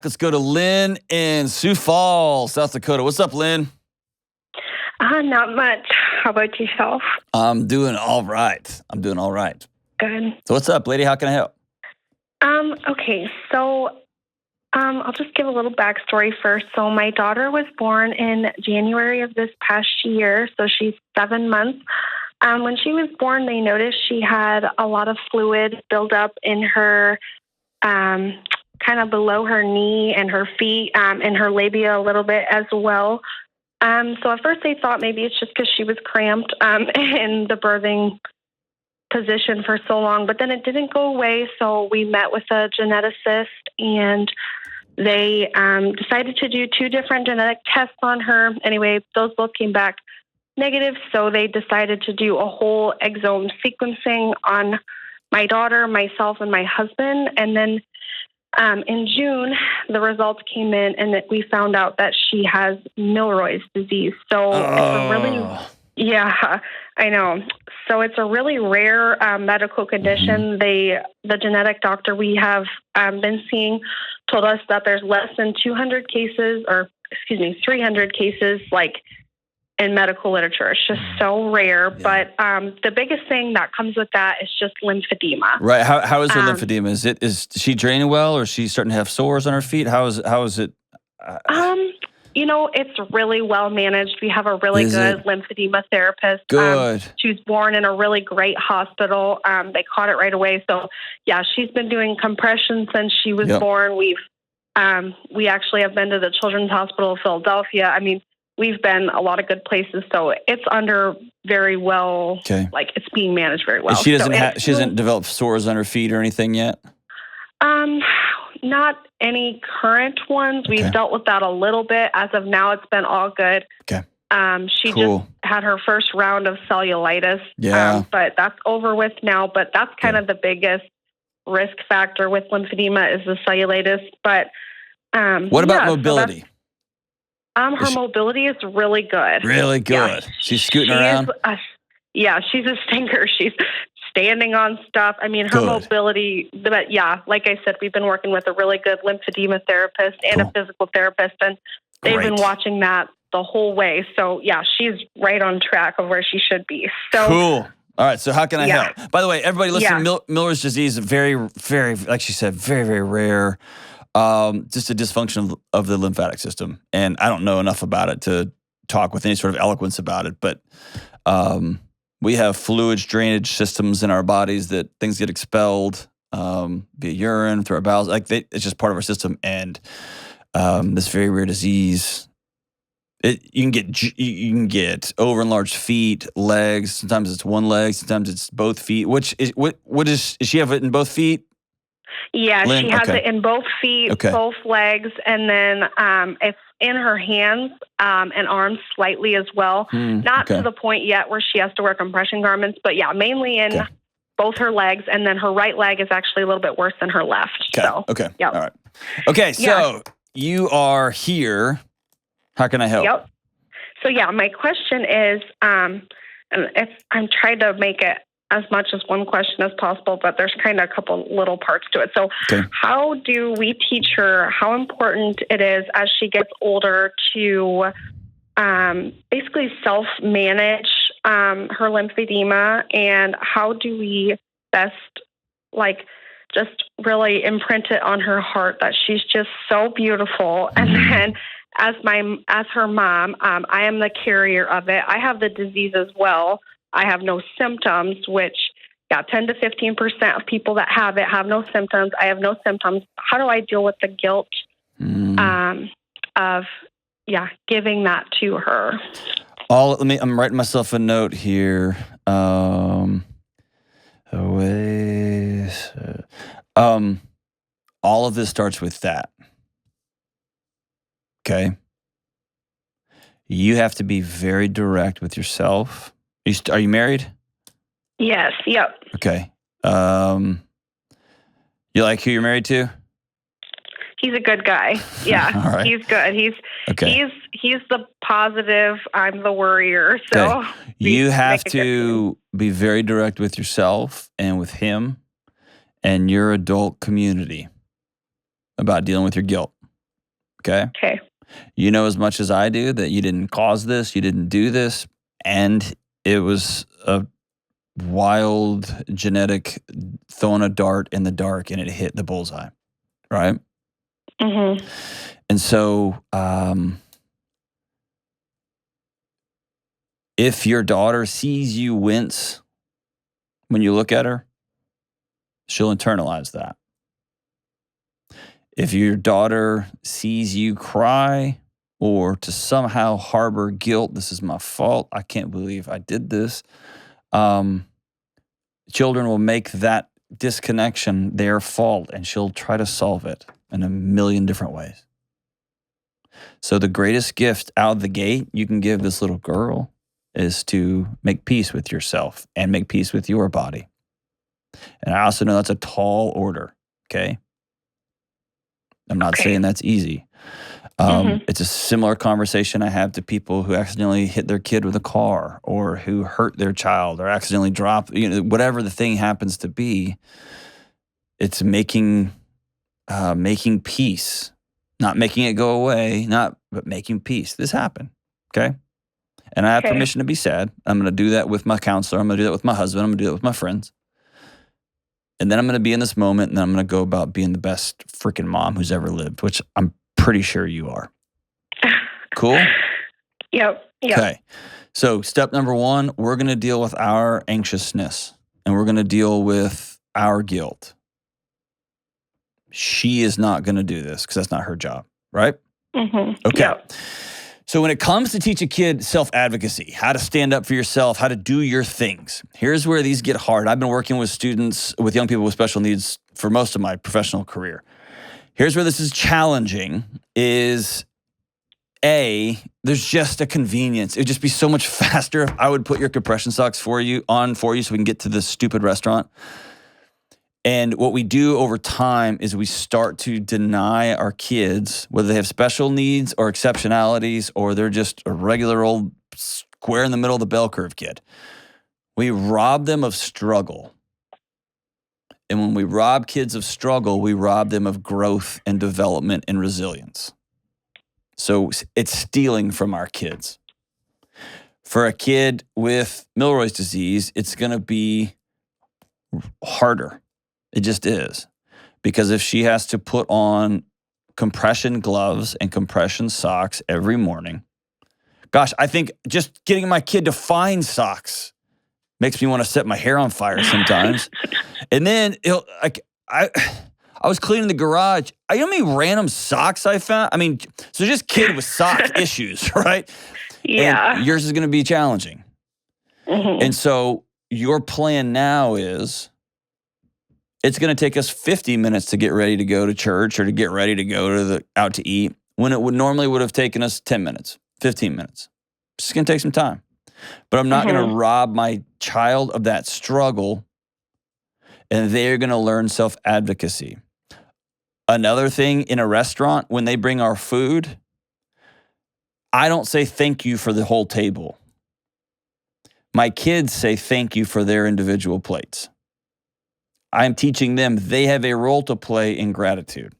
Let's go to Lynn in Sioux Falls, South Dakota. What's up, Lynn? Not much. How about yourself? I'm doing all right. Good. So what's up, lady? How can I help? Okay, so I'll just give a little backstory first. So my daughter was born in January of this past year, so she's 7 months. When she was born, they noticed she had a lot of fluid build up in her, kind of below her knee and her feet, and her labia a little bit as well. So at first they thought maybe it's just because she was cramped in the birthing position for so long, but then it didn't go away. So we met with a geneticist, and they decided to do 2 different genetic tests on her. Anyway, those both came back negative, so they decided to do a whole exome sequencing on my daughter, myself, and my husband. And then in June, the results came in, and that we found out that she has Milroy's disease. So it's a really, yeah, I know. So it's a really rare medical condition. The genetic doctor we have been seeing told us that there's less than 300 cases, like, in medical literature. It's just so rare. Yeah. But the biggest thing that comes with that is just lymphedema. Right. How is her lymphedema? Is she draining well, or is she starting to have sores on her feet? How is it? It's really well managed. We have a really good lymphedema therapist. Good. She was born in a really great hospital. They caught it right away. So yeah, she's been doing compression since she was born. We actually have been to the Children's Hospital of Philadelphia. I mean, we've been a lot of good places, so it's under very well. Okay. Like, it's being managed very well. She hasn't developed sores on her feet or anything yet? Not any current ones. We've dealt with that a little bit. As of now, it's been all good. Okay. She just had her first round of cellulitis. Yeah. But that's over with now. But that's kind of the biggest risk factor with lymphedema is the cellulitis. But what about mobility? Her mobility is really good. Really good. Yeah. She's scooting around? She's a stinker. She's standing on stuff. I mean, her mobility, but like I said, we've been working with a really good lymphedema therapist and a physical therapist, and they've been watching that the whole way. So yeah, she's right on track of where she should be. So cool. All right. So how can I help? By the way, everybody listen, Miller's disease is very, very, like she said, very, very rare. Just a dysfunction of the lymphatic system. And I don't know enough about it to talk with any sort of eloquence about it, but we have fluid drainage systems in our bodies that things get expelled via urine, through our bowels. It's just part of our system. And this very rare disease, you can get over-enlarged feet, legs. Sometimes it's one leg, sometimes it's both feet. What does she have it in both feet? Yeah, Lynn? She has it in both feet, both legs, and then it's in her hands and arms slightly as well. Not to the point yet where she has to wear compression garments, but yeah, mainly in both her legs, and then her right leg is actually a little bit worse than her left. Okay. So, All right. Okay, so you are here. How can I help? Yep. So yeah, my question is, I'm trying to make it as much as one question as possible, but there's kind of a couple little parts to it. So how do we teach her how important it is as she gets older to basically self-manage her lymphedema, and how do we best just really imprint it on her heart that she's just so beautiful? And then as her mom, I am the carrier of it. I have the disease as well. I have no symptoms, which 10 to 15% of people that have it have no symptoms. I have no symptoms. How do I deal with the guilt of giving that to her? I'm writing myself a note here. All of this starts with that. Okay. You have to be very direct with yourself. Are you married? Yes. Yep. Okay. You like who you're married to? He's a good guy. Yeah. All right. He's good. He's the positive. I'm the worrier. So you have to be very direct with yourself and with him and your adult community about dealing with your guilt. Okay? Okay. You know as much as I do that you didn't cause this, you didn't do this, and it was a wild genetic throwing a dart in the dark and it hit the bullseye, right? Mm-hmm. And so if your daughter sees you wince when you look at her, she'll internalize that. If your daughter sees you cry or to somehow harbor guilt, this is my fault, I can't believe I did this, children will make that disconnection their fault, and she'll try to solve it in a million different ways. So the greatest gift out of the gate you can give this little girl is to make peace with yourself and make peace with your body. And I also know that's a tall order, okay? I'm not saying that's easy. It's a similar conversation I have to people who accidentally hit their kid with a car or who hurt their child or accidentally drop, whatever the thing happens to be. It's making peace, not making it go away, but making peace. This happened, okay? And I have permission to be sad. I'm going to do that with my counselor. I'm going to do that with my husband. I'm going to do that with my friends. And then I'm going to be in this moment, and then I'm going to go about being the best freaking mom who's ever lived, which I'm pretty sure you are. Cool? Yep. Okay. So step number 1, we're going to deal with our anxiousness, and we're going to deal with our guilt. She is not going to do this because that's not her job, right? Mm-hmm. Okay. Yep. So when it comes to teach a kid self-advocacy, how to stand up for yourself, how to do your things, here's where these get hard. I've been working with students, with young people with special needs for most of my professional career. Here's where this is challenging is, there's just a convenience. It'd just be so much faster if I would put your compression socks for you so we can get to this stupid restaurant. And what we do over time is we start to deny our kids, whether they have special needs or exceptionalities, or they're just a regular old square in the middle of the bell curve kid. We rob them of struggle. And when we rob kids of struggle, we rob them of growth and development and resilience. So it's stealing from our kids. For a kid with Milroy's disease, it's going to be harder. It just is. Because if she has to put on compression gloves and compression socks every morning, gosh, I think just getting my kid to find socks makes me want to set my hair on fire sometimes. And then I was cleaning the garage. You know how many random socks I found? I mean, so just kid with sock issues, right? Yeah. And yours is going to be challenging. Mm-hmm. And so your plan now is, it's going to take us 50 minutes to get ready to go to church or to get ready to go out to eat, when it would have taken us 10 minutes, 15 minutes. It's just going to take some time. But I'm not going to rob my child of that struggle, and they're going to learn self-advocacy. Another thing, in a restaurant, when they bring our food, I don't say thank you for the whole table. My kids say thank you for their individual plates. I'm teaching them they have a role to play in gratitude.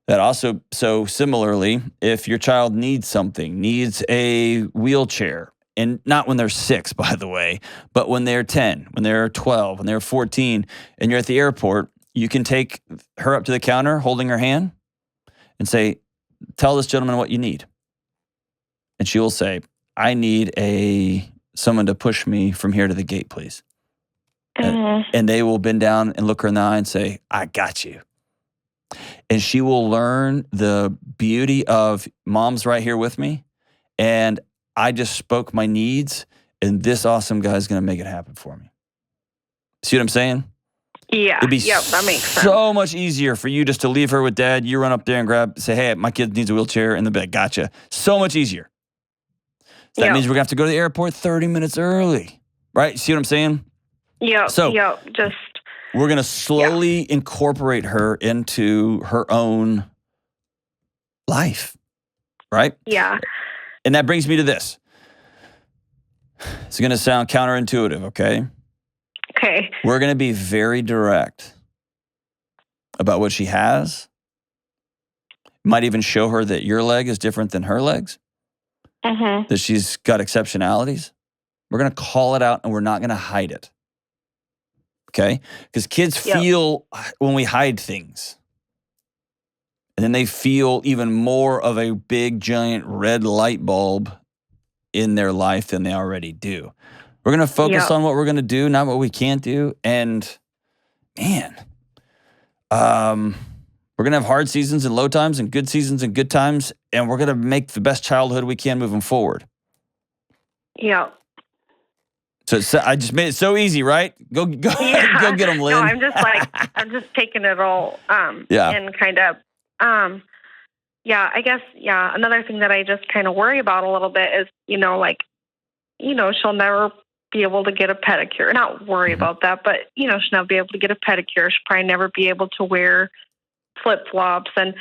That also, so similarly, if your child needs something, needs a wheelchair, and not when they're 6, by the way, but when they're 10, when they're 12, when they're 14, and you're at the airport, you can take her up to the counter holding her hand and say, tell this gentleman what you need. And she will say, I need someone to push me from here to the gate, please. And they will bend down and look her in the eye and say, I got you. And she will learn the beauty of mom's right here with me. And I just spoke my needs, and this awesome guy is going to make it happen for me. See what I'm saying? Yeah. It'd be that makes sense. So much easier for you just to leave her with dad. You run up there and say, hey, my kid needs a wheelchair in the bed. Gotcha. So much easier. So that means we're going to have to go to the airport 30 minutes early. Right? See what I'm saying? Yeah. So just we're going to slowly incorporate her into her own life. Right? Yeah. And that brings me to this. It's going to sound counterintuitive, okay? Okay. We're going to be very direct about what she has, Might even show her that your leg is different than her legs, that she's got exceptionalities. We're going to call it out, and we're not going to hide it. Okay? Because kids feel when we hide things. And then they feel even more of a big, giant red light bulb in their life than they already do. We're going to focus on what we're going to do, not what we can't do. And, man, we're going to have hard seasons and low times and good seasons and good times, and we're going to make the best childhood we can moving forward. Yeah. So I just made it so easy, right? Go get them, Lynn. No, I'm just taking it all and kind of, I guess, another thing that I just kind of worry about a little bit is, she'll never be able to get a pedicure. Not worry about that, but, she'll never be able to get a pedicure. She'll probably never be able to wear flip-flops. And,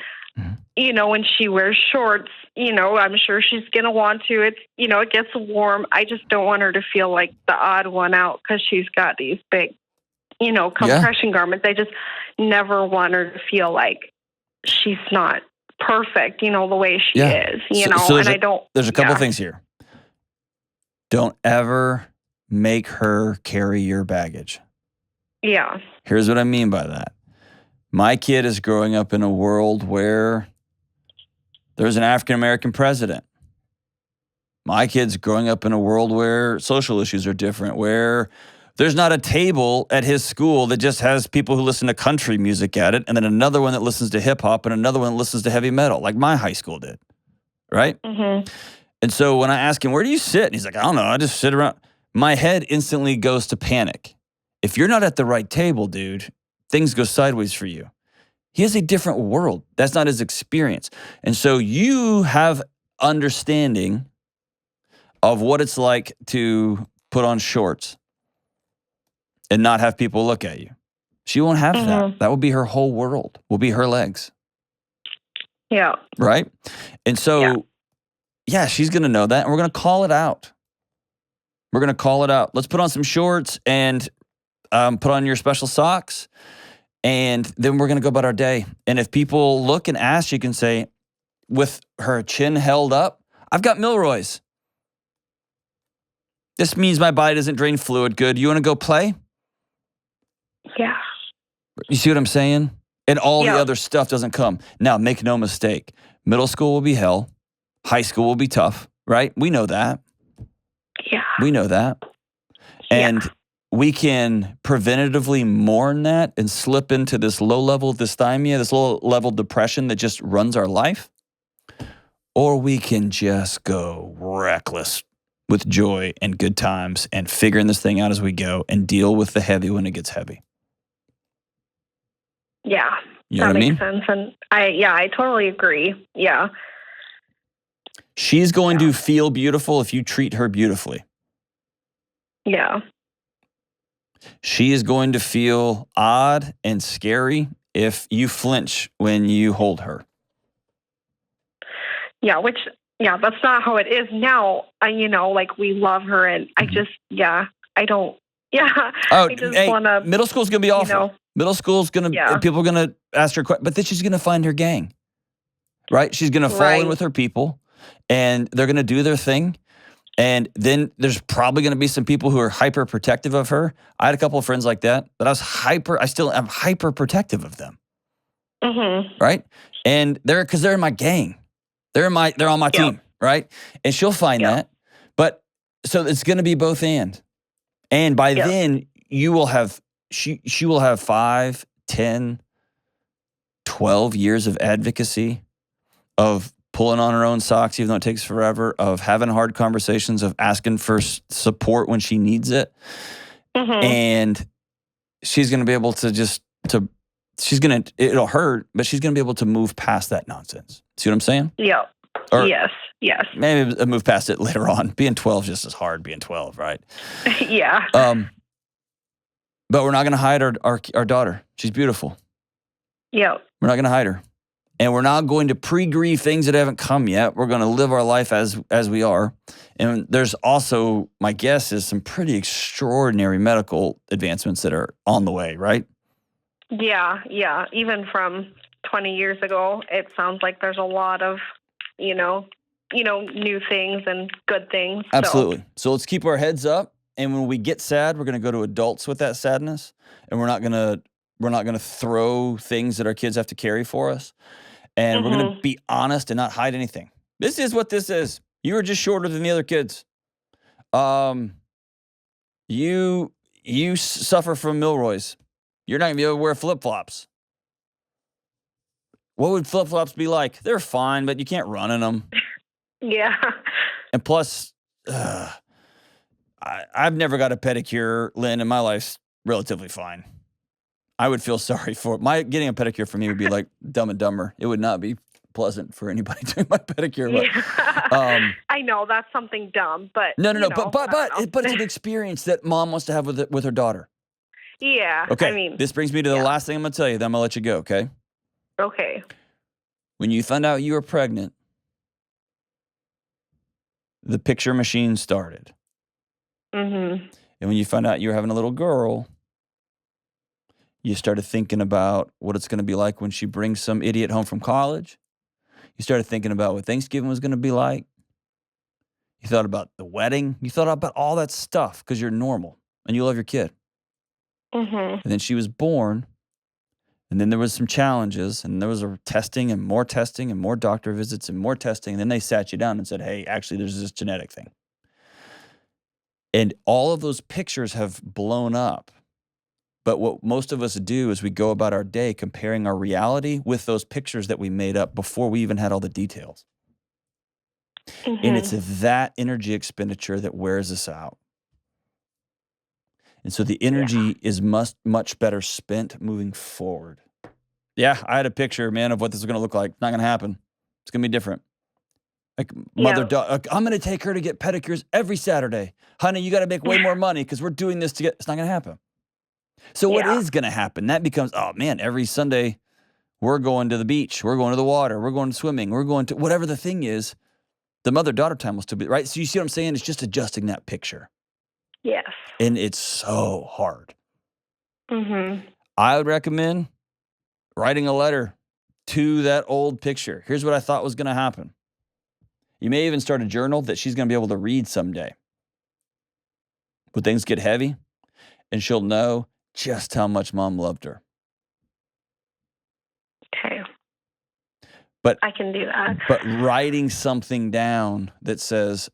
when she wears shorts, I'm sure she's going to want to. It's, it gets warm. I just don't want her to feel like the odd one out because she's got these big, compression garments. I just never want her to feel like she's not perfect, the way she is, so and I don't. There's a couple of things here. Don't ever make her carry your baggage. Yeah. Here's what I mean by that. My kid is growing up in a world where there's an African-American president. My kid's growing up in a world where social issues are different, where there's not a table at his school that just has people who listen to country music at it, and then another one that listens to hip-hop, and another one that listens to heavy metal, like my high school did, right? And so when I ask him, where do you sit? And he's like, I don't know, I just sit around. My head instantly goes to panic. If you're not at the right table, dude, things go sideways for you. He has a different world. That's not his experience. And so you have understanding of what it's like to put on shorts and not have people look at you. She won't have that. That will be her whole world, will be her legs. Yeah. Right? And so, she's going to know that, and we're going to call it out. We're going to call it out. Let's put on some shorts and put on your special socks, and then we're going to go about our day. And if people look and ask, you can say, with her chin held up, I've got Milroy's. This means my body doesn't drain fluid good. You want to go play? Yeah. You see what I'm saying? And all the other stuff doesn't come. Now, make no mistake. Middle school will be hell. High school will be tough, right? We know that. Yeah. We know that. And we can preventatively mourn that and slip into this low-level dysthymia, this low-level depression that just runs our life. Or we can just go reckless with joy and good times and figuring this thing out as we go and deal with the heavy when it gets heavy. Yeah. You know that what makes I mean? sense. And I totally agree. Yeah. She's going to feel beautiful if you treat her beautifully. Yeah. She is going to feel odd and scary if you flinch when you hold her. Yeah, that's not how it is now. We love her, and I just, I don't, Oh, I just want to. Middle school's going to be awful. Middle school's going to, people are going to ask her questions, but then she's going to find her gang, right? She's going to fall in with her people, and they're going to do their thing. And then there's probably going to be some people who are hyper protective of her. I had a couple of friends like that, but I still am hyper protective of them. Right? And because they're in my gang. They're on my team, right? And she'll find that. But so it's going to be both and. And by then you will have, she will have 5, 10, 12 years of advocacy, of pulling on her own socks, even though it takes forever, of having hard conversations, of asking for support when she needs it. And she's going to be able to it'll hurt, but she's going to be able to move past that nonsense. See what I'm saying? Yeah. Or yes. Maybe move past it later on. Being 12 is just as hard, being 12, right? Yeah. But we're not going to hide our daughter. She's beautiful. Yeah. We're not going to hide her. And we're not going to pre-grieve things that haven't come yet. We're going to live our life as we are. And there's also, my guess is, some pretty extraordinary medical advancements that are on the way, right? Yeah. Even from 20 years ago. It sounds like there's a lot of, new things and good things. Absolutely. So let's keep our heads up. And when we get sad, we're going to go to adults with that sadness, and we're not going to throw things that our kids have to carry for us. And we're going to be honest and not hide anything. This is what this is. You were just shorter than the other kids. You suffer from Milroy's. You're not going to be able to wear flip-flops. What would flip-flops be like? They're fine, but you can't run in them. Yeah. And plus, I've never got a pedicure, Lynn, and my life's relatively fine. I would feel sorry for getting a pedicure for me would be like Dumb and Dumber. It would not be pleasant for anybody doing my pedicure. But, I know that's something dumb, but no. But it's an experience that mom wants to have with her daughter. Yeah. Okay. This brings me to the last thing I'm gonna tell you. Then I'm gonna let you go. Okay. Okay. When you found out you were pregnant, the picture machine started. Mm-hmm. And when you found out you were having a little girl, you started thinking about what it's going to be like when she brings some idiot home from college. You started thinking about what Thanksgiving was going to be like. You thought about the wedding. You thought about all that stuff because you're normal and you love your kid. Mm-hmm. And then she was born. And then there was some challenges, and there was a testing and more doctor visits and more testing. And then they sat you down and said, hey, actually, there's this genetic thing. And all of those pictures have blown up. But what most of us do is we go about our day comparing our reality with those pictures that we made up before we even had all the details. Mm-hmm. And it's that energy expenditure that wears us out. And so the energy is much better spent moving forward. Yeah, I had a picture, man, of what this is going to look like. Not going to happen. It's going to be different. Like I'm going to take her to get pedicures every Saturday. Honey, you got to make way more money because we're doing this together. It's not going to happen. So what is going to happen? That becomes, oh, man, every Sunday we're going to the beach. We're going to the water. We're going swimming. We're going to whatever the thing is. The mother-daughter time will still be, right? So you see what I'm saying? It's just adjusting that picture. Yes. And it's so hard. Mm-hmm. I would recommend writing a letter to that old picture. Here's what I thought was going to happen. You may even start a journal that she's going to be able to read someday. When things get heavy, and she'll know just how much mom loved her. Okay. But I can do that. But writing something down that says,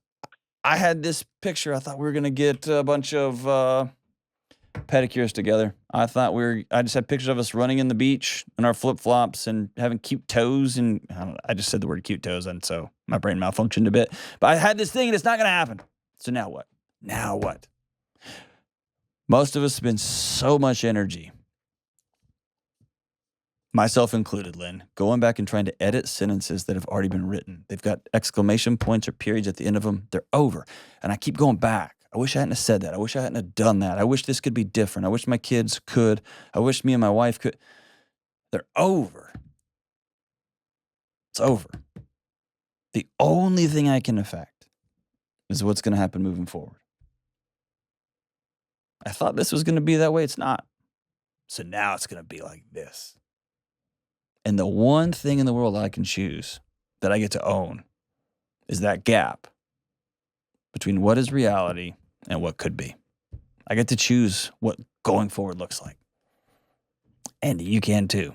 I had this picture. I thought we were going to get a bunch of pedicures together. I just had pictures of us running in the beach in our flip-flops and having cute toes. And I just said the word cute toes, and so my brain malfunctioned a bit. But I had this thing, and it's not going to happen. So now what? Now what? Most of us spend so much energy, myself included, Lynn, going back and trying to edit sentences that have already been written. They've got exclamation points or periods at the end of them. They're over. And I keep going back. I wish I hadn't have said that. I wish I hadn't have done that. I wish this could be different. I wish my kids could. I wish me and my wife could. They're over. It's over. The only thing I can affect is what's going to happen moving forward. I thought this was going to be that way. It's not. So now it's going to be like this. And the one thing in the world I can choose that I get to own is that gap between what is reality and what could be. I get to choose what going forward looks like. And you can too.